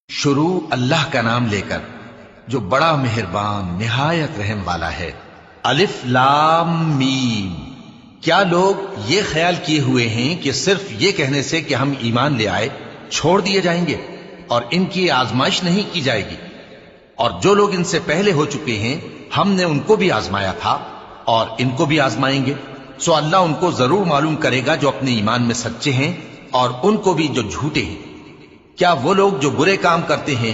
شروع اللہ کا نام لے کر جو بڑا مہربان نہایت رحم والا ہے۔ الف لام میم۔ کیا لوگ یہ خیال کیے ہوئے ہیں کہ صرف یہ کہنے سے کہ ہم ایمان لے آئے چھوڑ دیے جائیں گے اور ان کی آزمائش نہیں کی جائے گی؟ اور جو لوگ ان سے پہلے ہو چکے ہیں ہم نے ان کو بھی آزمایا تھا اور ان کو بھی آزمائیں گے، سو اللہ ان کو ضرور معلوم کرے گا جو اپنے ایمان میں سچے ہیں اور ان کو بھی جو جھوٹے ہیں۔ کیا وہ لوگ جو برے کام کرتے ہیں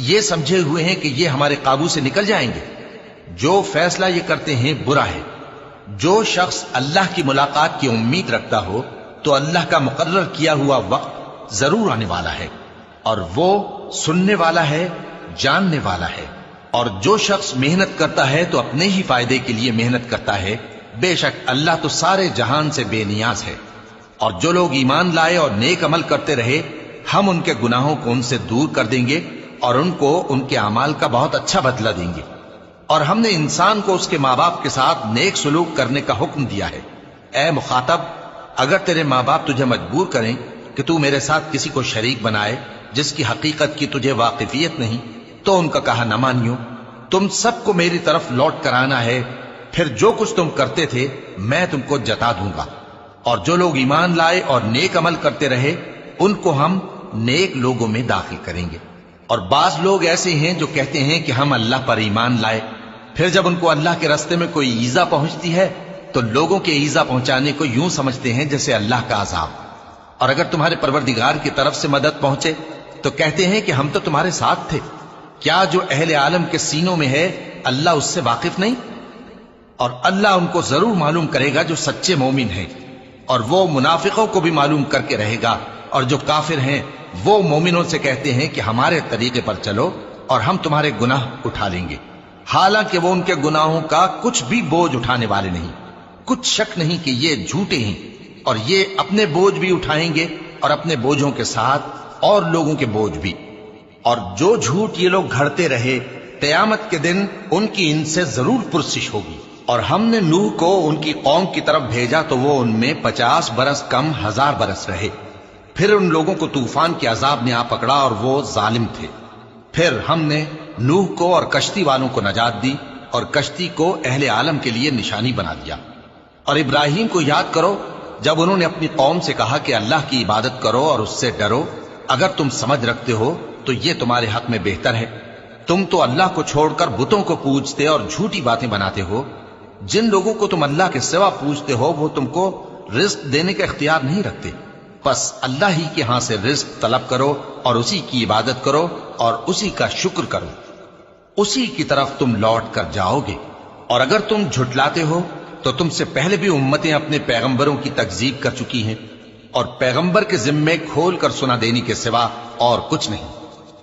یہ سمجھے ہوئے ہیں کہ یہ ہمارے قابو سے نکل جائیں گے؟ جو فیصلہ یہ کرتے ہیں برا ہے۔ جو شخص اللہ کی ملاقات کی امید رکھتا ہو تو اللہ کا مقرر کیا ہوا وقت ضرور آنے والا ہے، اور وہ سننے والا ہے، جاننے والا ہے۔ اور جو شخص محنت کرتا ہے تو اپنے ہی فائدے کے لیے محنت کرتا ہے، بے شک اللہ تو سارے جہان سے بے نیاز ہے۔ اور جو لوگ ایمان لائے اور نیک عمل کرتے رہے ہم ان کے گناہوں کو ان سے دور کر دیں گے اور ان کو ان کے اعمال کا بہت اچھا بدلہ دیں گے۔ اور ہم نے انسان کو اس کے ماں باپ کے ساتھ نیک سلوک کرنے کا حکم دیا ہے۔ اے مخاطب، اگر تیرے ماں باپ تجھے مجبور کریں کہ تو میرے ساتھ کسی کو شریک بنائے جس کی حقیقت کی تجھے واقفیت نہیں، تو ان کا کہا نہ مانیو۔ تم سب کو میری طرف لوٹ کر آنا ہے، پھر جو کچھ تم کرتے تھے میں تم کو جتا دوں گا۔ اور جو لوگ ایمان لائے اور نیک عمل کرتے رہے ان کو ہم نیک لوگوں میں داخل کریں گے۔ اور بعض لوگ ایسے ہیں جو کہتے ہیں کہ ہم اللہ پر ایمان لائے، پھر جب ان کو اللہ کے راستے میں کوئی ایذا پہنچتی ہے تو لوگوں کے ایذا پہنچانے کو یوں سمجھتے ہیں جیسے اللہ کا عذاب۔ اور اگر تمہارے پروردگار کی طرف سے مدد پہنچے تو کہتے ہیں کہ ہم تو تمہارے ساتھ تھے۔ کیا جو اہل عالم کے سینوں میں ہے اللہ اس سے واقف نہیں؟ اور اللہ ان کو ضرور معلوم کرے گا جو سچے مومن ہیں، اور وہ منافقوں کو بھی معلوم کر کے رہے گا۔ اور جو کافر ہیں وہ مومنوں سے کہتے ہیں کہ ہمارے طریقے پر چلو اور ہم تمہارے گناہ اٹھا لیں گے، حالانکہ وہ ان کے گناہوں کا کچھ بھی بوجھ اٹھانے والے نہیں۔ کچھ شک نہیں کہ یہ جھوٹے ہیں، اور یہ اپنے بوجھ بھی اٹھائیں گے اور اپنے بوجھوں کے ساتھ اور لوگوں کے بوجھ بھی۔ اور جو جھوٹ یہ لوگ گھڑتے رہے قیامت کے دن ان کی ان سے ضرور پرسش ہوگی۔ اور ہم نے نوح کو ان کی قوم کی طرف بھیجا تو وہ ان میں 50 برس کم 1000 برس رہے۔ پھر ان لوگوں کو طوفان کے عذاب نے آ پکڑا اور وہ ظالم تھے۔ پھر ہم نے نوح کو اور کشتی والوں کو نجات دی اور کشتی کو اہل عالم کے لیے نشانی بنا دیا۔ اور ابراہیم کو یاد کرو جب انہوں نے اپنی قوم سے کہا کہ اللہ کی عبادت کرو اور اس سے ڈرو، اگر تم سمجھ رکھتے ہو تو یہ تمہارے حق میں بہتر ہے۔ تم تو اللہ کو چھوڑ کر بتوں کو پوجتے اور جھوٹی باتیں بناتے ہو۔ جن لوگوں کو تم اللہ کے سوا پوجتے ہو وہ تم کو رزق دینے کا اختیار نہیں رکھتے، بس اللہ ہی کے ہاں سے رزق طلب کرو اور اسی کی عبادت کرو اور اسی کا شکر کرو، اسی کی طرف تم لوٹ کر جاؤ گے۔ اور اگر تم جھٹلاتے ہو تو تم سے پہلے بھی امتیں اپنے پیغمبروں کی تکذیب کر چکی ہیں، اور پیغمبر کے ذمے کھول کر سنا دینے کے سوا اور کچھ نہیں۔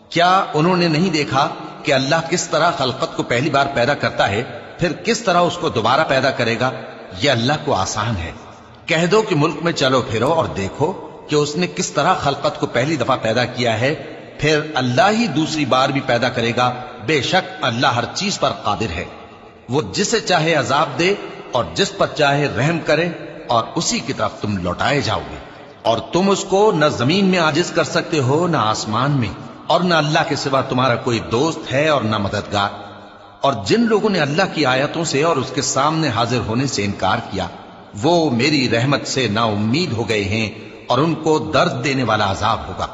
کیا انہوں نے نہیں دیکھا کہ اللہ کس طرح خلقت کو پہلی بار پیدا کرتا ہے پھر کس طرح اس کو دوبارہ پیدا کرے گا؟ یہ اللہ کو آسان ہے۔ کہہ دو کہ ملک میں چلو پھرو اور دیکھو کہ اس نے کس طرح خلقت کو پہلی دفعہ پیدا کیا ہے، پھر اللہ ہی دوسری بار بھی پیدا کرے گا۔ بے شک اللہ ہر چیز پر قادر ہے۔ وہ جسے چاہے عذاب دے اور جس پر چاہے رحم کرے، اور اسی کی طرف تم لوٹائے جاؤ گے۔ اور تم اس کو نہ زمین میں عاجز کر سکتے ہو نہ آسمان میں، اور نہ اللہ کے سوا تمہارا کوئی دوست ہے اور نہ مددگار۔ اور جن لوگوں نے اللہ کی آیتوں سے اور اس کے سامنے حاضر ہونے سے انکار کیا وہ میری رحمت سے نا امید ہو گئے ہیں، اور ان کو درد دینے والا عذاب ہوگا۔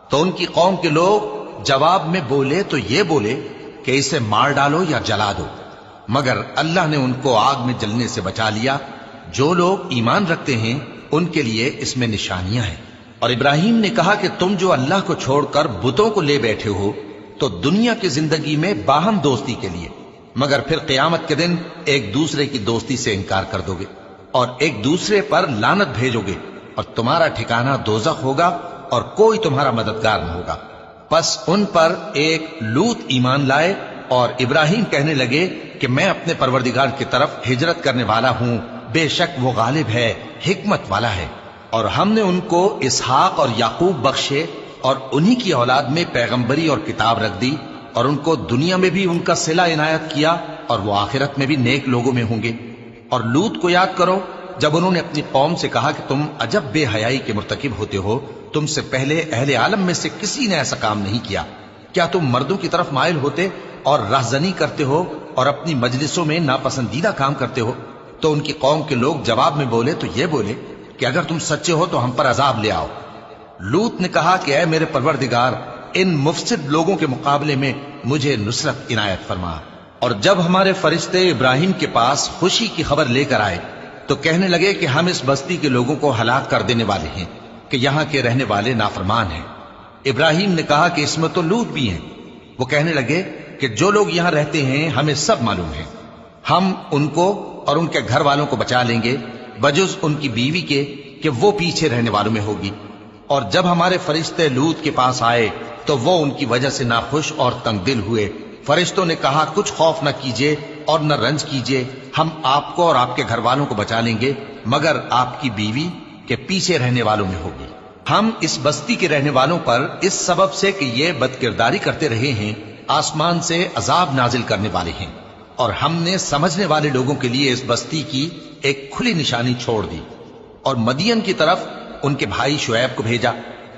تو ان کی قوم کے لوگ جواب میں بولے تو یہ بولے کہ اسے مار ڈالو یا جلا دو، مگر اللہ نے ان کو آگ میں جلنے سے بچا لیا۔ جو لوگ ایمان رکھتے ہیں ان کے لیے اس میں نشانیاں ہیں۔ اور ابراہیم نے کہا کہ تم جو اللہ کو چھوڑ کر بتوں کو لے بیٹھے ہو تو دنیا کی زندگی میں باہم دوستی کے لیے، مگر پھر قیامت کے دن ایک دوسرے کی دوستی سے انکار کر دو گے اور ایک دوسرے پر لعنت بھیجو گے، اور تمہارا ٹھکانہ دوزخ ہوگا اور کوئی تمہارا مددگار نہ ہوگا۔ پس ان پر ایک لوط ایمان لائے، اور ابراہیم کہنے لگے کہ میں اپنے پروردگار کی طرف ہجرت کرنے والا ہوں، بے شک وہ غالب ہے، حکمت والا ہے۔ اور ہم نے ان کو اسحاق اور یعقوب بخشے اور انہی کی اولاد میں پیغمبری اور کتاب رکھ دی، اور ان کو دنیا میں بھی ان کا صلہ عنایت کیا اور وہ آخرت میں بھی نیک لوگوں میں ہوں گے۔ اور لوط کو یاد کرو جب انہوں نے اپنی قوم سے کہا کہ تم عجب بے حیائی کے مرتکب ہوتے ہو، تم سے پہلے اہل عالم میں سے کسی نے ایسا کام نہیں کیا۔ کیا تم مردوں کی طرف مائل ہوتے اور رہزنی کرتے ہو اور اپنی مجلسوں میں ناپسندیدہ کام کرتے ہو؟ تو ان کی قوم کے لوگ جواب میں بولے تو یہ بولے کہ اگر تم سچے ہو تو ہم پر عذاب لے آؤ۔ لوط نے کہا کہ اے میرے پروردگار، ان مفسد لوگوں کے مقابلے میں مجھے نصرت عنایت فرما۔ اور جب ہمارے فرشتے ابراہیم کے پاس خوشی کی خبر لے کر آئے تو کہنے لگے کہ ہم اس بستی کے لوگوں کو ہلاک کر دینے والے ہیں کہ یہاں کے رہنے والے نافرمان ہیں۔ ابراہیم نے کہا کہ اس میں تو لوط بھی ہیں۔ وہ کہنے لگے کہ جو لوگ یہاں رہتے ہیں ہمیں سب معلوم ہے، ہم ان کو اور ان کے گھر والوں کو بچا لیں گے بجز ان کی بیوی کے کہ وہ پیچھے رہنے والوں میں ہوگی۔ اور جب ہمارے فرشتے لوط کے پاس آئے تو وہ ان کی وجہ سے ناخوش اور تنگ دل ہوئے۔ فرشتوں نے کہا کچھ خوف نہ کیجیے اور نہ رنج کیجیے، ہم آپ کو اور آپ کے گھر والوں کو بچا لیں گے مگر آپ کی بیوی کے پیچھے رہنے والوں میں ہوگی۔ ہم اس بستی کے رہنے والوں پر اس سبب سے کہ یہ بدکرداری کرتے رہے ہیں آسمان سے عذاب نازل کرنے والے ہیں، اور ہم نے سمجھنے والے لوگوں کے لیے اس بستی کی ایک کھلی نشانی چھوڑ دی۔ اور مدین کی طرف ان کے بھائی شعیب کو بھیجا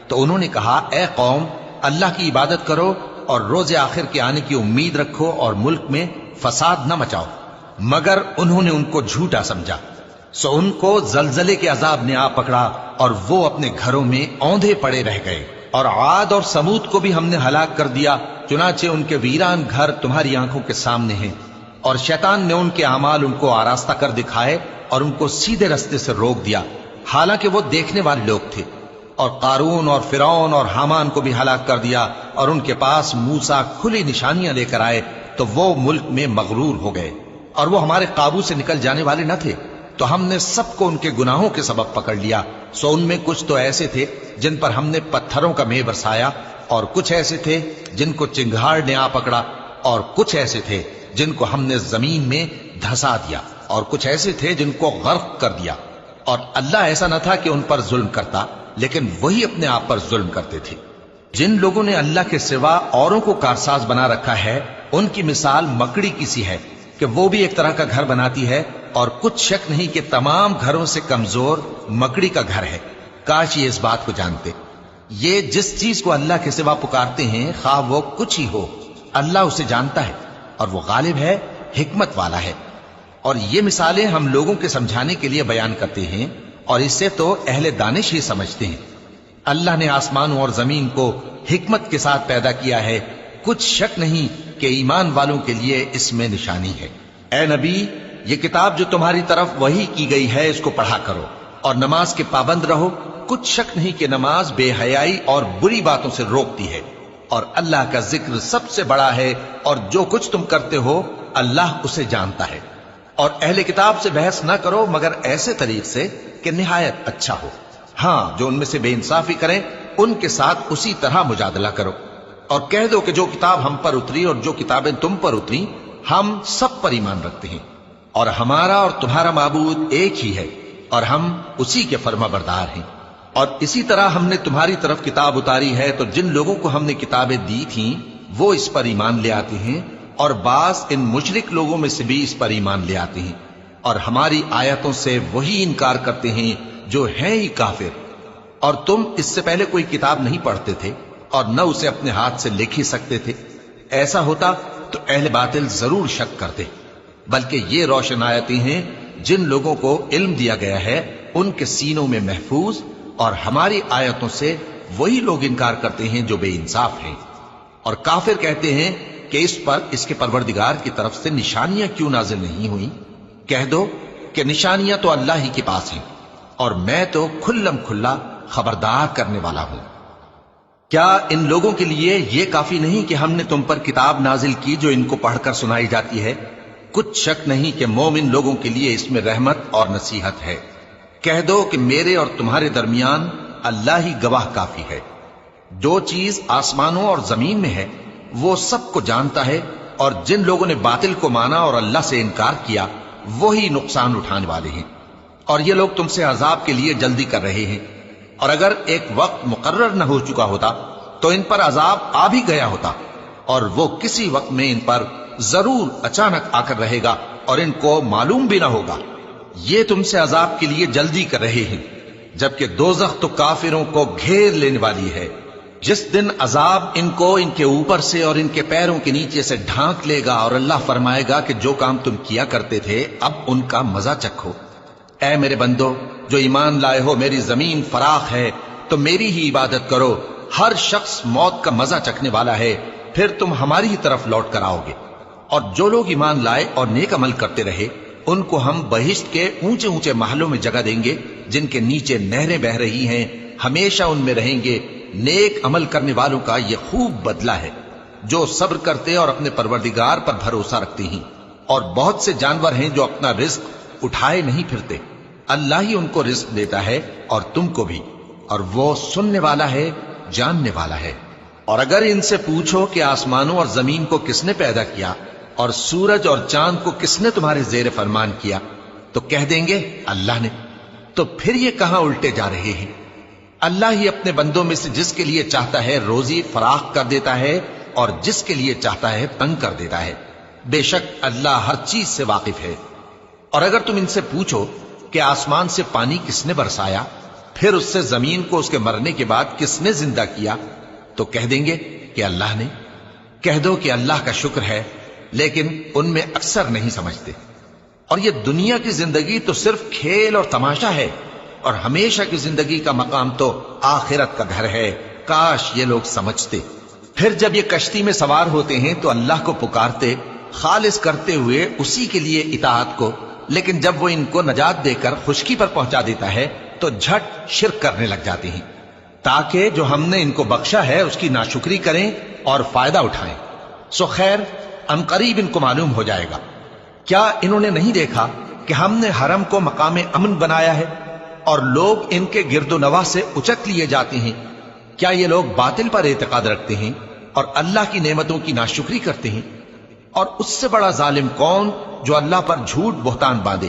تو انہوں نے کہا اے قوم، اللہ کی عبادت کرو اور روز آخر کے آنے کی امید رکھو اور ملک میں فساد نہ مچاؤ۔ مگر انہوں نے ان کو جھوٹا سمجھا، سو ان کو زلزلے کے عذاب نے آ پکڑا اور وہ اپنے گھروں میں اوندھے پڑے رہ گئے۔ اور عاد اور سمود کو بھی ہم نے ہلاک کر دیا، چنانچہ ان کے ویران گھر تمہاری آنکھوں کے سامنے ہیں۔ اور شیطان نے ان کے اعمال ان کو آراستہ کر دکھائے اور ان کو سیدھے رستے سے روک دیا، حالانکہ وہ دیکھنے والے لوگ تھے۔ اور قارون اور فرعون اور حامان کو بھی ہلاک کر دیا، اور ان کے پاس موسیٰ کھلی نشانیاں لے کر آئے تو وہ ملک میں مغرور ہو گئے، اور وہ ہمارے قابو سے نکل جانے والے نہ تھے، تو ہم نے سب کو ان کے گناہوں کے سبب پکڑ لیا۔ سو ان میں کچھ تو ایسے تھے جن پر ہم نے پتھروں کا مے برسایا، اور کچھ ایسے تھے جن کو چنگھاڑ نے آ پکڑا، اور کچھ ایسے تھے جن کو ہم نے زمین میں دھسا دیا، اور کچھ ایسے تھے جن کو غرق کر دیا۔ اور اللہ ایسا نہ تھا کہ ان پر ظلم کرتا، لیکن وہی اپنے آپ پر ظلم کرتے تھے۔ جن لوگوں نے اللہ کے سوا اوروں کو کارساز بنا رکھا ہے، ان کی مثال مکڑی کی سی ہے کہ وہ بھی ایک طرح کا گھر بناتی ہے، اور کچھ شک نہیں کہ تمام گھروں سے کمزور مکڑی کا گھر ہے۔ کاش یہ اس بات کو جانتے۔ یہ جس چیز کو اللہ کے سوا پکارتے ہیں خواہ وہ کچھ ہی ہو، اللہ اسے جانتا ہے اور وہ غالب ہے، حکمت والا ہے۔ اور یہ مثالیں ہم لوگوں کے سمجھانے کے لیے بیان کرتے ہیں، اور اس سے تو اہل دانش ہی سمجھتے ہیں۔ اللہ نے آسمانوں اور زمین کو حکمت کے ساتھ پیدا کیا ہے، کچھ شک نہیں کہ ایمان والوں کے لیے اس میں نشانی ہے۔ اے نبی، یہ کتاب جو تمہاری طرف وحی کی گئی ہے اس کو پڑھا کرو، اور نماز کے پابند رہو۔ کچھ شک نہیں کہ نماز بے حیائی اور بری باتوں سے روکتی ہے، اور اللہ کا ذکر سب سے بڑا ہے، اور جو کچھ تم کرتے ہو اللہ اسے جانتا ہے۔ اور اہل کتاب سے بحث نہ کرو مگر ایسے طریق سے کہ نہایت اچھا ہو۔ ہاں، جو ان میں سے بے انصافی کریں ان کے ساتھ اسی طرح مجادلہ کرو، اور کہہ دو کہ جو کتاب ہم پر اتری اور جو کتابیں تم پر اتری ہم سب پر ایمان رکھتے ہیں، اور ہمارا اور تمہارا معبود ایک ہی ہے، اور ہم اسی کے فرما بردار ہیں۔ اور اسی طرح ہم نے تمہاری طرف کتاب اتاری ہے تو جن لوگوں کو ہم نے کتابیں دی تھیں وہ اس پر ایمان لے آتے ہیں، اور بعض ان مشرک لوگوں میں سے بھی اس پر ایمان لے آتے ہیں، اور ہماری آیتوں سے وہی انکار کرتے ہیں جو ہیں ہی کافر۔ اور تم اس سے پہلے کوئی کتاب نہیں پڑھتے تھے اور نہ اسے اپنے ہاتھ سے لکھ ہی سکتے تھے، ایسا ہوتا تو اہل باطل ضرور شک کرتے، بلکہ یہ روشن آیتیں ہیں جن لوگوں کو علم دیا گیا ہے ان کے سینوں میں محفوظ، اور ہماری آیتوں سے وہی لوگ انکار کرتے ہیں جو بے انصاف ہیں۔ اور کافر کہتے ہیں کہ اس پر اس کے پروردگار کی طرف سے نشانیاں کیوں نازل نہیں ہوئیں؟ کہہ دو کہ نشانیاں تو اللہ ہی کے پاس ہیں، اور میں تو کھلم کھلا خبردار کرنے والا ہوں۔ کیا ان لوگوں کے لیے یہ کافی نہیں کہ ہم نے تم پر کتاب نازل کی جو ان کو پڑھ کر سنائی جاتی ہے؟ کچھ شک نہیں کہ مومن لوگوں کے لیے اس میں رحمت اور نصیحت ہے۔ کہہ دو کہ میرے اور تمہارے درمیان اللہ ہی گواہ کافی ہے۔ جو چیز آسمانوں اور زمین میں ہے وہ سب کو جانتا ہے، اور جن لوگوں نے باطل کو مانا اور اللہ سے انکار کیا وہی نقصان اٹھانے والے ہیں۔ اور یہ لوگ تم سے عذاب کے لیے جلدی کر رہے ہیں، اور اگر ایک وقت مقرر نہ ہو چکا ہوتا تو ان پر عذاب آ بھی گیا ہوتا، اور وہ کسی وقت میں ان پر ضرور اچانک آ کر رہے گا اور ان کو معلوم بھی نہ ہوگا۔ یہ تم سے عذاب کے لیے جلدی کر رہے ہیں، جبکہ دوزخ تو کافروں کو گھیر لینے والی ہے، جس دن عذاب ان کو ان کے اوپر سے اور ان کے پیروں کے نیچے سے ڈھانک لے گا اور اللہ فرمائے گا کہ جو کام تم کیا کرتے تھے اب ان کا مزہ چکھو۔ اے میرے بندو جو ایمان لائے ہو، میری زمین فراخ ہے تو میری ہی عبادت کرو، ہر شخص موت کا مزہ چکھنے والا ہے، پھر تم ہماری ہی طرف لوٹ کر آؤ گے۔ اور جو لوگ ایمان لائے اور نیک عمل کرتے رہے ان کو ہم بہشت کے اونچے اونچے محلوں میں جگہ دیں گے جن کے نیچے نہریں بہ رہی ہیں، ہمیشہ ان میں رہیں گے۔ نیک عمل کرنے والوں کا یہ خوب بدلہ ہے جو صبر کرتے اور اپنے پروردگار پر بھروسہ رکھتے ہیں۔ اور بہت سے جانور ہیں جو اپنا رزق اٹھائے نہیں پھرتے، اللہ ہی ان کو رزق دیتا ہے اور تم کو بھی، اور وہ سننے والا ہے، جاننے والا ہے۔ اور اگر ان سے پوچھو کہ آسمانوں اور زمین کو کس نے پیدا کیا اور سورج اور چاند کو کس نے تمہارے زیر فرمان کیا تو کہہ دیں گے اللہ نے۔ تو پھر یہ کہاں الٹے جا رہے ہیں؟ اللہ ہی اپنے بندوں میں سے جس کے لیے چاہتا ہے روزی فراخ کر دیتا ہے اور جس کے لیے چاہتا ہے تنگ کر دیتا ہے۔ بے شک اللہ ہر چیز سے واقف ہے۔ اور اگر تم ان سے پوچھو کہ آسمان سے پانی کس نے برسایا، پھر اس سے زمین کو اس کے مرنے کے بعد کس نے زندہ کیا تو کہہ دیں گے کہ اللہ نے۔ کہہ دو کہ اللہ کا شکر ہے، لیکن ان میں اکثر نہیں سمجھتے۔ اور یہ دنیا کی زندگی تو صرف کھیل اور تماشا ہے، اور ہمیشہ کی زندگی کا مقام تو آخرت کا گھر ہے، کاش یہ لوگ سمجھتے۔ پھر جب یہ کشتی میں سوار ہوتے ہیں تو اللہ کو پکارتے، خالص کرتے ہوئے اسی کے لیے اطاعت کو، لیکن جب وہ ان کو نجات دے کر خشکی پر پہنچا دیتا ہے تو جھٹ شرک کرنے لگ جاتے ہیں، تاکہ جو ہم نے ان کو بخشا ہے اس کی ناشکری کریں اور فائدہ اٹھائیں۔ سو خیر عنقریب ان کو معلوم ہو جائے گا۔ کیا انہوں نے نہیں دیکھا کہ ہم نے حرم کو مقام امن بنایا ہے اور لوگ ان کے گرد و نواح سے اچک لیے جاتے ہیں؟ کیا یہ لوگ باطل پر اعتقاد رکھتے ہیں اور اللہ کی نعمتوں کی ناشکری کرتے ہیں؟ اور اس سے بڑا ظالم کون جو اللہ پر جھوٹ بہتان باندھے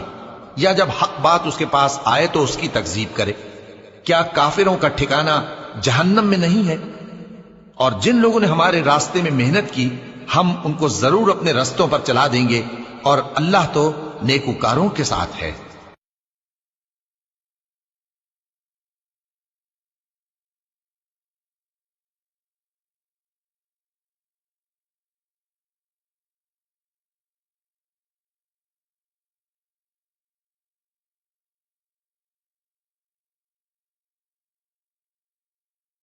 یا جب حق بات اس کے پاس آئے تو اس کی تکذیب کرے؟ کیا کافروں کا ٹھکانہ جہنم میں نہیں ہے؟ اور جن لوگوں نے ہمارے راستے میں محنت کی ہم ان کو ضرور اپنے رستوں پر چلا دیں گے، اور اللہ تو نیکوکاروں کے ساتھ ہے۔